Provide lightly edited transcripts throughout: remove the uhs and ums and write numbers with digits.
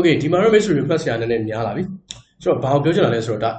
Okay ဒီမှာတော့ mystery request ရတဲ့နည်းများလာပြီဆိုတော့ဘာကိုပြောချင်တာလဲဆိုတော့ဒါ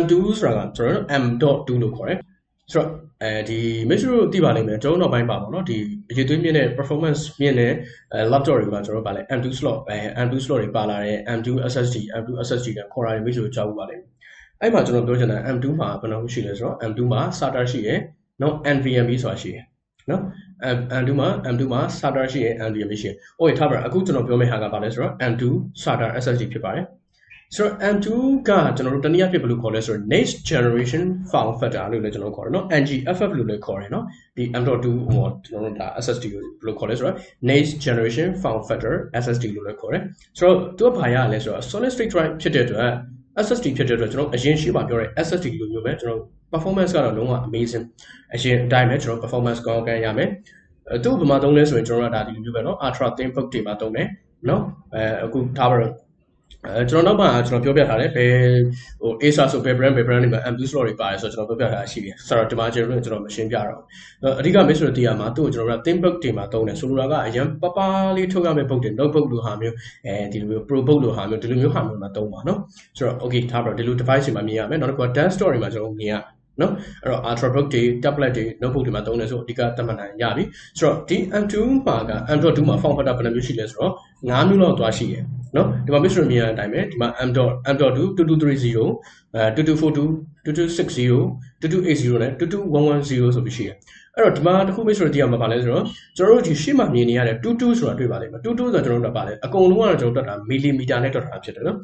M2 ဆိုတာကကျွန်တော်တို့ M.2 လို့ခေါ်တယ်ဆိုတော့ဒီ mystery ကိုသိပါလိမ့်မယ်ကျွန်တော်နောက်ပိုင်းပါပေါ့နော်ဒီအရေးသွေးမြင့်တဲ့ performance မြင့်တဲ့ laptop တွေမှာကျွန်တော်တို့ဗာလဲ M2 slot M2 slot တွေပါလာတဲ့ M2 SSD ကခေါ်တာတွေ mystery ကိုကြားဖို့ပါလိမ့်မယ်အဲ့မှာကျွန်တော်ပြောချင်တာ M2 မှာဘယ်နှခုရှိလဲဆိုတော့ M2 မှာ SATA ရှိရယ်နော် NVMe ဆိုတာရှိရယ်နော် M2 မှာ SATA ရှိရယ် NVMe ရှိရယ်။ Okay ထားပါအခုကျွန်တော်ပြောမယ့်ဟာကဘာလဲဆိုတော့ M2 SATA SSD ဖြစ်ပါတယ်။ဆိုတော့ M2 ကကျွန်တော်တို့တနည်းအားဖြင့်ဘယ်လိုခေါ်လဲဆိုတော့ next generation form factor လို့လည်းကျွန်တော်တို့ခေါ်တယ်နော် NGFF လို့လည်းခေါ်တယ်နော်ဒီ M.2 ဟိုကျွန်တော်တို့ဒါ SSD ကိုဘယ်လိုခေါ်လဲဆိုတော့ next generation form factor SSD လို့လည်းခေါ်တယ်။ဆိုတော့သူကဘာရလဲဆိုတော့ solid state drive ဖြစ်တဲ့အတွက်SSD ဖြစ်တဲ့အတွက်ကျွန်တော်အရင်ရှိမှပြောတဲ့ SSD လိုမျိုးပဲကျွန်တော် performance ကတော့လုံးဝ amazing အရင်အတိုင်းပဲကျွန်တော် performance ကောင်းရမယ်သူ့ဘယ်မှာသုံးလဲဆိုရင်ကျွန်တော်ကဒါဒီလိုမျိုးပဲเนาะ ultra thin book တွေမှာသုံးတယ်เนาะအခုထားပါတော့ကျွန်တော်နောက်မှကျွန်တော်ပြောပြထားတယ်ဘယ်ဟို Acer ဆိုဘယ် brand တွေမှာ M2 slot တွေပါတယ်ဆိုတော့ကျွန်တော်ပြောပြထားတာရှိတယ်ဆိုတော့ဒီမှာကျွန်တော်မရှင်းပြတော့အဓိက miss လို့သိရမှာသူ့ကိုကျွန်တော်က thin book တွေမှာသုံးတယ်ဆိုလိုတာကအရင်ပပလေးထုတ်ရမယ့် book တွေ notebook လိုဟာမျိုးဒီလိုမျိုး pro book လိုဟာမျိုးဒီလိုမျိုးဟာမျိုးမှာသုံးပါเนาะဆိုတော့ okay ထားပါတော့ဒီလို device တွေမှာမြင်ရမယ်နောက်တစ်ခုက desktop တွေမှာကျွန်တော်မြင်ရနော်အဲ့တော့ ultrabook တွေ tablet တွေ notebook တွေမှာသုံးတယ်ဆိုအဓိကသတ်မှတ်နိုင်ရပြီဆိုတော့ဒီ M2 မှာက M.2 မှာ form factor ဘယ်နှမျိုးရှိလဲဆိုတော့5မျိုးလောက်သွားရှိရယ်နော်ဒီမှာ mystery မြင်ရတဲ့အတိုင်းပဲဒီမှာ M.2 2230 2242 2260 2280နဲ့22110ဆိုပြီးရှိရယ်အဲ့တော့ဒီမှာတစ်ခု mystery သိရမှာပါလဲဆိုတော့ကျွန်တော်တို့ဒီရှေ့မှာမြင်နေရတဲ့22ဆိုတာတွေ့ပါလိမ့်မယ်22ဆိုတာကျွန်တော်တို့ပါလဲအကုန်လုံးကတော့ကျွန်တော်တို့တွက်တာမီလီမီတာနဲ့တွက်တာဖြစ်တယ်နော်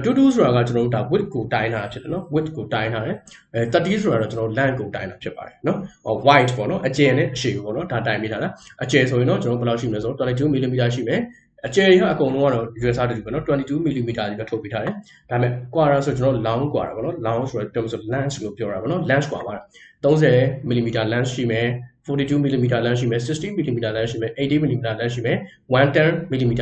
22ဆိုတာကကျွန်တော်တို့ဒါ width ကိုတိုင်းတာဖြစ်တယ်နော် width ကိုတိုင်းတာတယ်30ဆိုတာတော့ကျွန်တော် length ကိုတိုင်းတာဖြစ်ပါတယ်နော် wide ပေါ့နော်အကျယ်နဲ့အရှည်ပေါ့နော်ဒါတိုင်းမိတာလားအကျယ်ဆိုရင်တော့ကျွန်တော်ဘယ်လောက်ရှိမလဲဆိုတော့22 mm ရှိမယ်အကျယ်ရအကုန်လုံးကတော့ USA တူပဲနော်22 mm ကြီးပဲထုတ်ပေးထားတယ်ဒါပေမဲ့ quarter ဆိုကျွန်တော် long quarter ပေါ့နော် long ဆိုတော့ length လို့ပြောတာပေါ့နော် length กว่าပါတယ်30 mm length ရှိမယ်42 mm length ရှိမယ်60 mm length ရှိမယ်80 mm length ရှိမယ်110 mm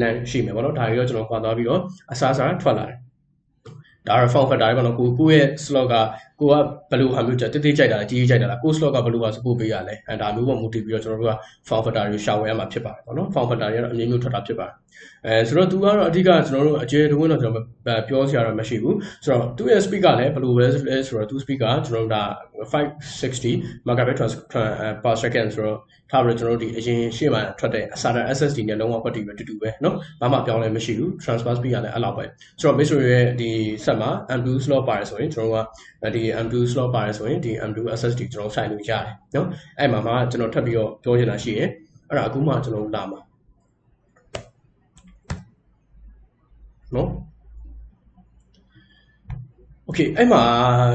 length ရှိမယ်ပေါ့နော်ဒါတွေတော့ကျွန်တော်ခွာသွားပြီးတော့အစားစားထွက်လာတယ်ဒါတော့ form factor တွေပေါ့နော်ကိုရဲ့ slot ကကိုကဘယ်လိုဟာမျိုးကြတိတိကြိုက်တာလဲကြီးကြိုက်တာလားကို slot ကဘယ်လိုပါ support ပေးရလဲဒါမျိုးပေါ့မူတည်ပြီးတော့ကျွန်တော်တို့က form factor တွေရှာဝယ်ရမှာဖြစ်ပါတယ်ပေါ့နော် form factor တွေကတော့အမျိုးမျိုးထွက်တာဖြစ်ပါတယ်ဆိုတော့သူကတော့အဓိကကျွန်တော်တို့အကျယ်တဝင်းတော့ကျွန်တော်ပြောစရာတော့မရှိဘူးဆိုတော့သူရဲ့ speed ကလည်းဘယ်လိုပဲဆိုတော့သူ speed ကကျွန်တော်တို့ဒါ560 megabit per second ဆိုတော့ထားပြီးတော့ကျွန်တော်တို့ဒီအရင်ရှေ့မှာထွက်တဲ့ SATA SSD နဲ့လုံးဝပတ်တီပဲတူတူပဲเนาะဘာမှပြောင်းလဲမရှိဘူး transfer speed ကလည်းအဲ့လောက်ပဲဆိုတော့ mystery ရဲ့ဒီဆက်မှာ M2 slot ပါတယ်ဆိုရင်ကျွန်တော်ကဒီ M2 slot ပါတယ်ဆိုရင်ဒီ M2 SSD ကျွန်တော်ဆိုင်လို့ရတယ်เนาะအဲ့မှာမှကျွန်တော်ထပ်ပြီးတော့ပြောချင်တာရှိရယ်အဲ့ဒါအခုမှကျွန်တော်လာမှာเนาะOkay အဲ့မှာ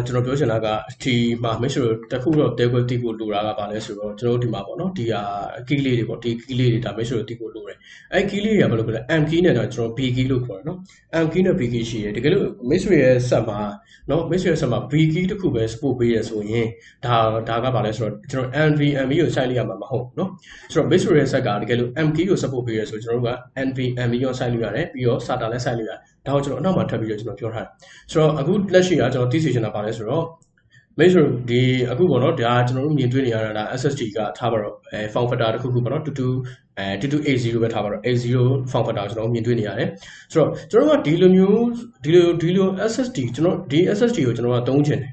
ကျွန်တော်ပြောချင်တာကဒီမှာ mystery တခုတော့တဲခွဲတိဖို့လိုတာကဘာလဲဆိုတော့ကျွန်တော်တို့ဒီမှာပေါ့နော်ဒီဟာ key လေးတွေပေါ့ဒီ key လေးတွေဒါ mystery တိဖို့လိုတယ်အဲ့ key လေးတွေကဘယ်လိုလဲ M key နဲ့တော့ကျွန်တော် B key လို့ခေါ်တယ်နော် M key နဲ့ B key ရှိတယ်တကယ်လို့ mystery ရဲ့ဆက်မှာနော် mystery ရဲ့ဆက်မှာ B key တခုပဲ support ပေးရဆိုရင်ဒါကဘာလဲဆိုတော့ကျွန်တော် NVMe ကိုစိုက်လိုက်ရမှာမဟုတ်နော်ဆိုတော့ mystery ရဲ့ဆက်ကတကယ်လို့ M key ကို support ပေးရဆိုကျွန်တော်တို့က NVMe ကိုစိုက်လို့ရတယ်ပြီးတော့ SATA လည်းစိုက်လို့ရတယ်ဒါကိုကျွန်တော်အနောက်မှာထပ်ပြီးတော့ကျွန်တော်ပြောထားတယ်ဆိုတော့အခုလက်ရှိကကျွန်တော်သိစေချင်တာပါလဲဆိုတော့ major ဒီအခုပေါ့နော်ဒါကျွန်တော်တို့မြင်တွေ့နေရတာ SSD ကထားပါတော့form factor တစ်ခုခုပေါ့နော်2280ပဲထားပါတော့80 form factor ကျွန်တော်မြင်တွေ့နေရတယ်ဆိုတော့ကျွန်တော်ကဒီလို SSD ကျွန်တော်ဒီ SSD ကိုကျွန်တော်ကသုံးချင်တယ်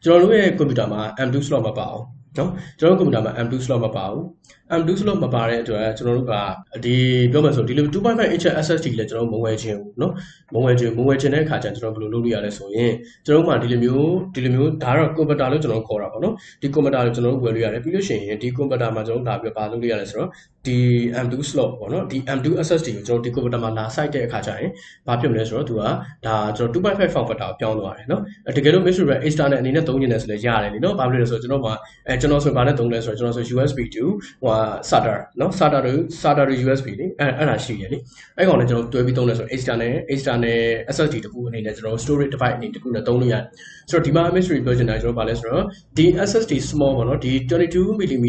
ကျွန်တော်တို့ရဲ့ကွန်ပျူတာမှာ M2 slot မပါအောင်နော်ကျွန်တော်ကွန်ပျူတာမှာ M2 slot မပါဘူး M2 slot မပါတဲ့အတွက်ကျွန်တော်တို့ကဒီပြောမှဆိုဒီလို 2.5 inch SSD လည်းကျွန်တော်မဝယ်ခြင်းဘူးเนาะမဝယ်ခြင်းတဲ့အခါကျကျွန်တော်ဘယ်လိုလုပ်လို့ရလဲဆိုရင်ကျွန်တော်မှဒီလိုမျိုးဒါတော့ကွန်ပျူတာလို့ကျွန်တော်ခေါ်တာပေါ့เนาะဒီကွန်ပျူတာကိုကျွန်တော်တို့ဝယ်လို့ရတယ်ပြီးလို့ရှိရင်ဒီကွန်ပျူတာမှာကျွန်တော်လာပြီးပါလုပ်လို့ရတယ်ဆိုတော့ဒီ M2 slot ပေါ့เนาะဒီ M2 SSD ကိုကျွန်တော်ဒီကွန်ပျူတာမှာလာစိုက်တဲ့အခါကျရင်ဘာဖြစ်မလဲဆိုတော့သူကဒါကျွန်တော် 2.5 form factor ကိုပြောင်းသွားတယ်เนาะတကယ်လို့ mystery external အနေနဲ့သုံးနေတယ်ဆိုလည်းရတယ်လीเนาะဘာဖြစ်လဲဆိုတော့ကျွန်တော်ဆိုဘာနဲ့သုံးလဲဆိုတော့ကျွန်တော်ဆို USB to ဟို SATA เนาะ SATA USB လေအဲ့ဒါရှိရလေအဲ့ကောင်လည်းကျွန်တော်တွဲပြီးသုံးလဲဆို external SSD တခုအနေနဲ့ကျွန်တော် storage device အနေနဲ့တခုနဲ့သုံးလို့ရတယ်ဆိုတော့ဒီမှာ mystery ပြောချင်တာကျွန်တော်ဘာလဲဆိုတော့ဒီ SSD small ပေါ့နော်ဒီ22 mm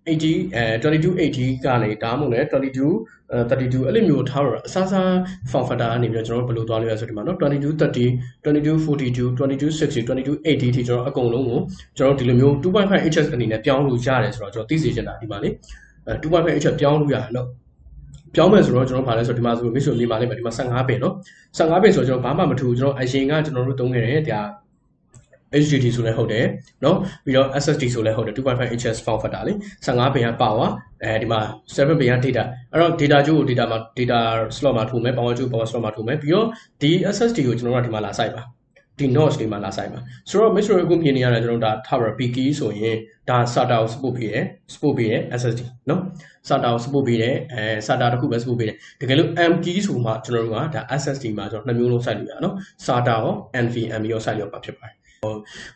2280ကနေဒါမှမဟုတ်လည်း32အဲ့လိုမျိုးထားတော့အစားစား form factor အနေနဲ့ကျွန်တော်ဘယ်လိုသွားလို့ရဆိုဒီမှာเนาะ2230 2242 2260 2280ထိကျွန်တော်အကုန်လုံးကိုကျွန်တော်ဒီလိုမျိုး 2.5 inch အနေနဲ့ပြောင်းလို့ရတယ်ဆိုတော့ကျွန်တော်သိစေချင်တာဒီမှာလေ2.5 inch ပြောင်းလို့ရတယ်เนาะ ပြောင်းမယ်ဆိုတော့ကျွန်တော်ဗာလဲဆိုဒီမှာဆိုမိတ်ဆွေမြင်ပါလိမ့်မယ်ဒီမှာ15ပင်နော်15ပင်ဆိုကျွန်တော်ဘာမှမထူကျွန်တော်အရင်ကကျွန်တော်တို့သုံးခဲ့တယ်ဒါ HDD ဆိုလည်းဟုတ်တယ်နော်ပြီးတော့ SSD ဆိုလည်းဟုတ်တယ် 2.5 inches form factor လေ15ပင်က power ဒီမှာ7ပင်က data အဲ့တော့ data ကျိုးကို data slot မှာထိုးမယ် power ကျိုး power slot မှာထိုးမယ်ပြီးတော့ဒီ SSD ကိုကျွန်တော်တို့ဒီမှာလာစိုက်ပါဒီ notch တွေမှာလာဆိုင်ပါဆိုတော့ mixer အခုမြင်နေရတယ်ကျွန်တော်တို့ဒါ tower PK ဆိုရင်ဒါ SATA ကို support ပေးတယ် SSD နော် SATA ကို support ပေးတယ်SATA တစ်ခုပဲ support ပေးတယ်တကယ်လို့ M key ဆိုမှကျွန်တော်တို့ကဒါ SSD မှာကျွန်တော်နှစ်မျိုးလုံးစိုက်လို့ရနော် SATA ရော NVMe ရောစိုက်လို့ပါဖြစ်ပါတယ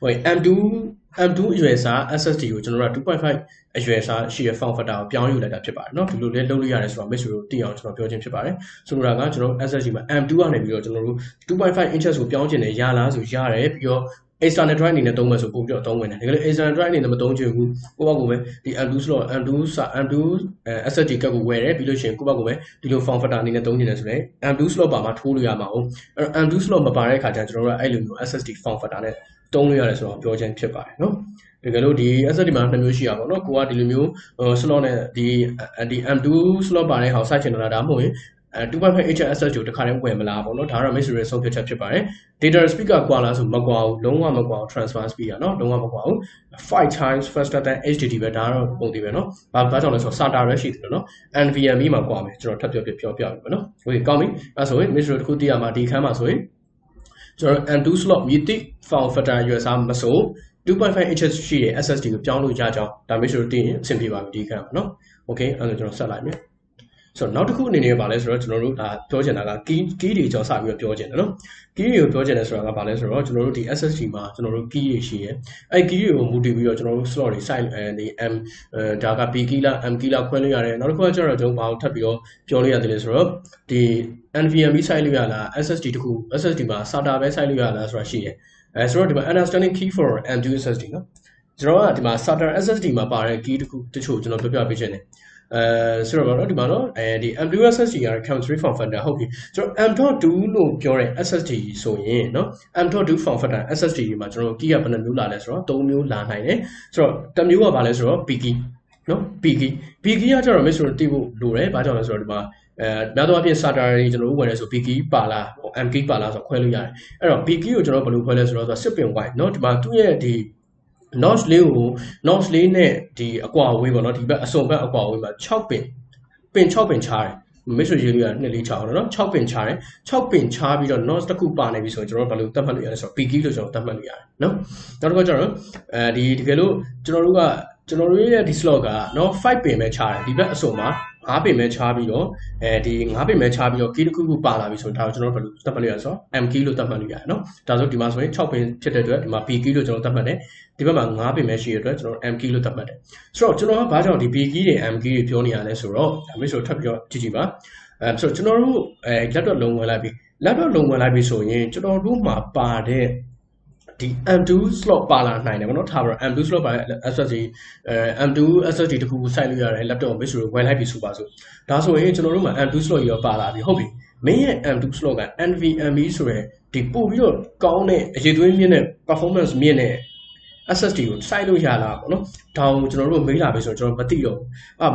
်ဟို M2 အရွယ်စား SSD ကိုကျွန်တော်တို့က 2.5 အရွယ်စားရှိတဲ့ form factor ကိုပြောင်းယူလိုက်တာဖြစ်ပါတယ်เนาะဒီလိုလေးလုပ်လို့ရတယ်ဆိုတော့ mix ကိုသိအောင်ကျွန်တော်ပြောခြင်းဖြစ်ပါတယ်ဆိုလိုတာကကျွန်တော် SSD မှာ M2 ကနေပြီးတော့ကျွန်တော်တို့ 2.5 inches ကိုပြောင်းခြင်းနဲ့ရလားဆိုရတယ်ပြီးတော့ external drive အနေနဲ့သုံးမယ်ဆိုပို့ပြီးတော့သုံးဝင်တယ်ဒါကြလေ external drive အနေနဲ့မသုံးချင်ဘူးကိုယ့်ဘက်ကိုပဲဒီ M2 slot M2 SSD ကတ်ကိုဝယ်တယ်ပြီးလို့ရှိရင်ကိုယ့်ဘက်ကိုပဲဒီလို form factor အနေနဲ့သုံးချင်တယ်ဆိုရင် M2 slot ပါမှာထိုးလို့ရမှာအောင်အဲ့တော့ M2 slot မပါတဲ့အခါကျကျွန်တော်တို့ကအဲ့လိုမျိုး SSD form factor နဲ့သုံးလို့ရတယ်ဆိုတော့ပြောခြင်းဖြစ်ပါတယ်เนาะတကယ်လို့ဒီ SSD မှာနှစ်မျိုးရှိရပါတော့ကိုကဒီလိုမျိုး slot နဲ့ဒီ M2 slot ပါတဲ့ဟာကိုစိုက်ချင်တာဒါမှမဟုတ်ရင်2.5 inch SSD ကိုတစ်ခါတည်းဝယ်မလားပေါ့နော်ဒါကတော့ mix ရဲ့ဆုံးဖြတ်ချက်ဖြစ်ပါတယ် data speed ကကွာလားဆိုမကွာဘူးလုံးဝမကွာဘူး transfer speed ကနော်လုံးဝမကွာဘူး 5 times faster than HDD ပဲဒါကတော့ပုံသေးပဲနော်ဘာကြောင့်လဲဆိုတော့ SATA ပဲရှိတယ်နော် NVMe မှာကွာမယ်ကျွန်တော်ထပ်ပြောပြပြီပေါ့နော်โอเคကောင်းပြီအဲဆိုရင် mix တစ်ခုတည်းရမှာဒီခန်းမှာဆိုရင်ကျွန်တော် M2 slot မြည်တိ form factor ရွယ်စားမဆို 2.5 inches ရှိတဲ့ SSD ကိုပြောင်းလို့ရကြောင်းဒါ mix တင်ရင်အဆင်ပြေပါပြီဒီခန်းမှာနော်โอเคအဲ့ဒါကျွန်တော်ဆက်လိုက်မယ်ဆိုတော့နောက်တစ်ခုအနေနဲ့ပါလဲဆိုတော့ကျွန်တော်တို့ဒါပြောချင်တာက key တွေကြောင့်စပြီးတော့ပြောချင်တယ်နော် key တွေကိုပြောချင်တယ်ဆိုတာကဘာလဲဆိုတော့ကျွန်တော်တို့ဒီ SSD မှာကျွန်တော်တို့ key တွေရှိရဲအဲ့ key တွေကိုမူတည်ပြီးတော့ကျွန်တော်တို့ slot တွေ site ဒီ M ဒါက B key လား M key လားခွဲလို့ရတယ်နောက်တစ်ခုကကျတော့ကျွန်တော်ဘာကိုထပ်ပြီးတော့ပြောလို့ရတယ်လဲဆိုတော့ဒီ NVMe site လို့ရလား SSD တခု SSD မှာ SATA ပဲ site လို့ရလားဆိုတာရှိရဲဆိုတော့ဒီမှာ understanding key for M2 SSD နော်ကျွန်တော်ကဒီမှာ SATA SSD မှာပါတဲ့ key တခုတချို့ကျွန်တော်ပြောပြပေးချင်တယ်ဆိုတော့ဒီမှာနော်ဒီ M2 SSD ရ chemistry form factor ဟုတ်ပြီကျွန်တော် M.2 လို့ပြောတဲ့ SSD ဆိုရင်နော် M.2 form factor SSD ဒီမှာကျွန်တော် key ကဘယ်နှမျိုးလာလဲဆိုတော့3မျိုးလာနိုင်တယ်ဆိုတော့တစ်မျိုးကဘာလဲဆိုတော့ B key နော် B key ကကျတော့ mix ကိုတိဖို့လိုတယ်ဘာကြောင့်လဲဆိုတော့ဒီမှာများသောအားဖြင့် SATA တွေကျွန်တော်တို့ဝယ်ရဲဆို B key ပါလား M key ပါလားဆိုတော့ခွဲလို့ရတယ်အဲ့တော့ B key ကိုကျွန်တော်ဘယ်လိုခွဲလဲဆိုတော့10 pin wide နော်ဒီမှာသူ့ရဲ့ဒီnotch လေးကို notch လေးနဲ့ဒီအကွာအဝေးပေါ့နော်ဒီဘက်အစုံဘက်အကွာအဝေးမှာ6ပင်6ပင်ချားတယ်မိတ်ဆွေရေးလို့ရ2 4 6နော်6ပင်ချားတယ်6ပင်ချားပြီးတော့ notch တစ်ခုပါနေပြီဆိုရင်ကျွန်တော်တို့ဘယ်လိုသတ်မှတ်လို့ရလဲဆိုတော့ B key လို့ကျွန်တော်သတ်မှတ်လို့ရတယ်နော်နောက်တစ်ခါကျတော့ဒီတကယ်လို့ကျွန်တော်တို့ရဲ့ဒီ slot ကနော်5ပင်ပဲချားတယ်ဒီဘက်အစုံမှာ5ပင်ပဲချားပြီးတော့ဒီ5ပင်ပဲချားပြီးတော့ key တစ်ခုခုပါလာပြီဆိုရင်ဒါကိုကျွန်တော်တို့ဘယ်လိုသတ်မှတ်လို့ရလဲဆိုတော့ M key လို့သတ်မှတ်လို့ရတယ်နော်ဒါဆိုဒီမှာဆိုရင်6ပင်ဖြစ်တဲ့အတွက်ဒီမှာ B key လို့ကျွန်တော်သတ်မှတ်တယ်ဒီဘက်မှာ9ပင်ပဲရှိရတဲ့အတွက်ကျွန်တော် M key လို့သတ်မှတ်တယ်ဆိုတော့ကျွန်တော်ကဘာကြောင့်ဒီ B key တွေ M key တွေပြောနေရလဲဆိုတော့ဒါမျိုးဆိုထပ်ပြီးတော့ကြည့်ပါဆိုတော့ကျွန်တော်တို့laptop လုံးဝင်လိုက်ပြီ laptop လုံးဝင်လိုက်ပြီဆိုရင်ကျွန်တော်တို့မှာပါတဲ့ဒီ M2 slot ပါလာနိုင်တယ်ဗောနော်ထားပါတော့ M2 slot ပါတဲ့ SSD M2 SSD တခုခုစိုက်လို့ရတယ် laptop ကို mix ကိုဝယ်လိုက်ပြီဆိုပါစို့ဒါဆိုရင်ကျွန်တော်တို့မှာ M2 slot ရောပါလာပြီဟုတ်ပြီမင်းရဲ့ M2 slot က NVMe ဆိုရယ်ဒီပို့ပြီးတော့ကောင်းတဲ့အရေးသွေးမြင့်တဲ့ performance မြင့်တဲ့ SSD ကိုစိုက်လို့ရလားပေါ့နော်ဒါကိုကျွန်တော်တို့မေးလာပြီဆိုတော့ကျွန်တော်မသိတော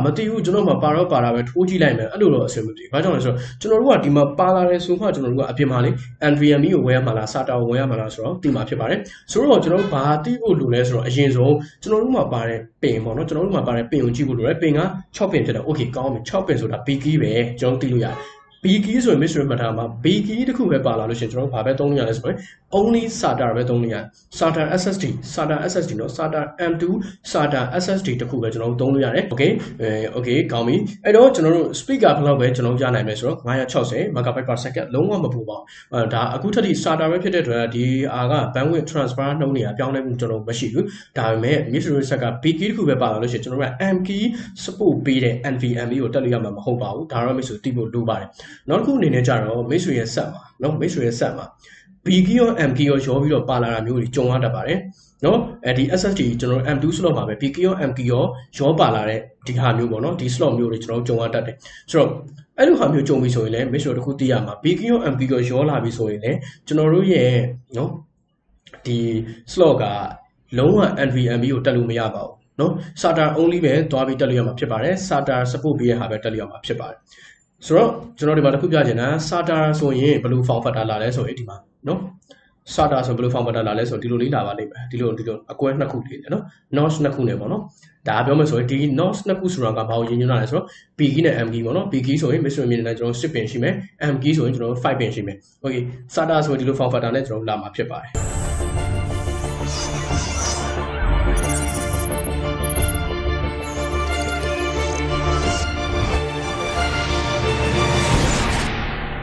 ့မသိဘူးကျွန်တော်မှပါတော့ပါတာပဲထိုးကြည့်လိုက်မယ်အဲ့လိုတော့အဆင်မပြေဘာကြောင့်လဲဆိုတော့ကျွန်တော်တို့ကဒီမှာပါလာတယ်ဆိုမှကျွန်တော်တို့ကအပြင်မှာလေ NVMe ကိုဝယ်ရမှာလား SATA ကိုဝယ်ရမှာလားဆိုတော့သိမှာဖြစ်ပါတယ်ဆိုတော့ကျွန်တော်တို့ဘာသိဖို့လိုလဲဆိုတော့အရင်ဆုံးကျွန်တော်တို့မှာပါတဲ့ပင်ပေါ့နော်ကျွန်တော်တို့မှာပါတဲ့ပင်ကိုကြည့်ဖို့လိုတယ်ပင်က6ပင်ဖြစ်တယ် okay ကောင်းပြီ6ပင်ဆိုတာ B key ပဲကျွန်တော်သိလို့ရတယ် B key ဆိုရင် mix မှတ်ထားမှာ B key တခုပဲပါလာလို့ရှိရင်ကျွန်တော်တို့ဘာပဲသုံးလို့ရလဲဆိုရင် only SATA ပဲသုံးလို့ရတယ် SATA SSD နော် SATA M2 SATA SSD တခုပဲကျွန်တော်တို့သုံးလို့ရတယ် okay ကောင်းပြီအဲ့တော့ကျွန်တော်တို့ speed ကဘယ်လောက်ပဲကျွန်တော်ရနိုင်မယ်ဆိုတော့960 MB/s လုံးဝမပူပါဘူးဒါအခုထက်ထိ SATA ပဲဖြစ်တဲ့အတွက်ဒီက bandwidth transfer နှုန်းတွေကပြောင်းလဲမှုကျွန်တော်မရှိဘူးဒါပေမဲ့ mix က B key တခုပဲပါလာလို့ရှိရင်ကျွန်တော်တို့က M key support ပေးတဲ့ NVMe ကိုတက်လို့ရမှာမဟုတ်ပါဘူးဒါတော့ mix သိဖို့လိုပါတယ်နောက်တစ်ခုအနေနဲ့ကြတော့ mix ရဲ့ set မှာနော် mix ရဲ့ set မှာ B key ရော M key ရောရောပြီးတော့ပါလာတာမျိုးတွေကြုံရတတ်ပါတယ်နော်ဒီ SSD ကျွန်တော်တို့ M2 slot မှာပဲ B key ရော M key ရောပါလာတဲ့ဒီဟာမျိုးပေါ့နော်ဒီ slot မျိုးတွေကျွန်တော်တို့ကြုံရတတ်တယ်ဆိုတော့အဲ့လိုဟာမျိုးကြုံပြီဆိုရင်လည်း mix တစ်ခုသိရမှာ B key ရော M key ရောလာပြီဆိုရင်လည်းကျွန်တော်တို့ရဲ့နော်ဒီ slot ကလုံးဝ NVMe ကိုတက်လို့မရပါဘူးနော် SATA only ပဲသွားပြီးတက်လို့ရမှာဖြစ်ပါတယ် SATA support ပေးရဟာပဲတက်လို့ရမှာဖြစ်ပါတယ် ဆိုတော့ကျွန်တော်ဒီမှာတစ်ခုပြချင်တာ SATA ဆိုရင်ဘယ်လို form factor လာလဲဆိုရင်ဒီမှာနော် SATA ဆိုဘယ်လို form factor လာလဲဆိုဒီလိုလေးလာပါလိမ့်မယ်ဒီလိုအကွဲနှစ်ခုလေးနော် notch နှစ်ခုနဲ့ပေါ့နော်ဒါပြောမယ်ဆိုရင်ဒီ notch နှစ်ခုဆိုတာကဘာကိုရင်းညွှန်းတာလဲဆိုတော့ P key နဲ့ M key ပေါ့နော် P key ဆိုရင် Mr. မြင်နေကျွန်တော်6 pin ရှိမယ် M key ဆိုရင်ကျွန်တော်5 pin ရှိမယ် okay SATA ဆိုရင်ဒီလို form factor နဲ့ကျွန်တော်လာမှာဖြစ်ပါတယ်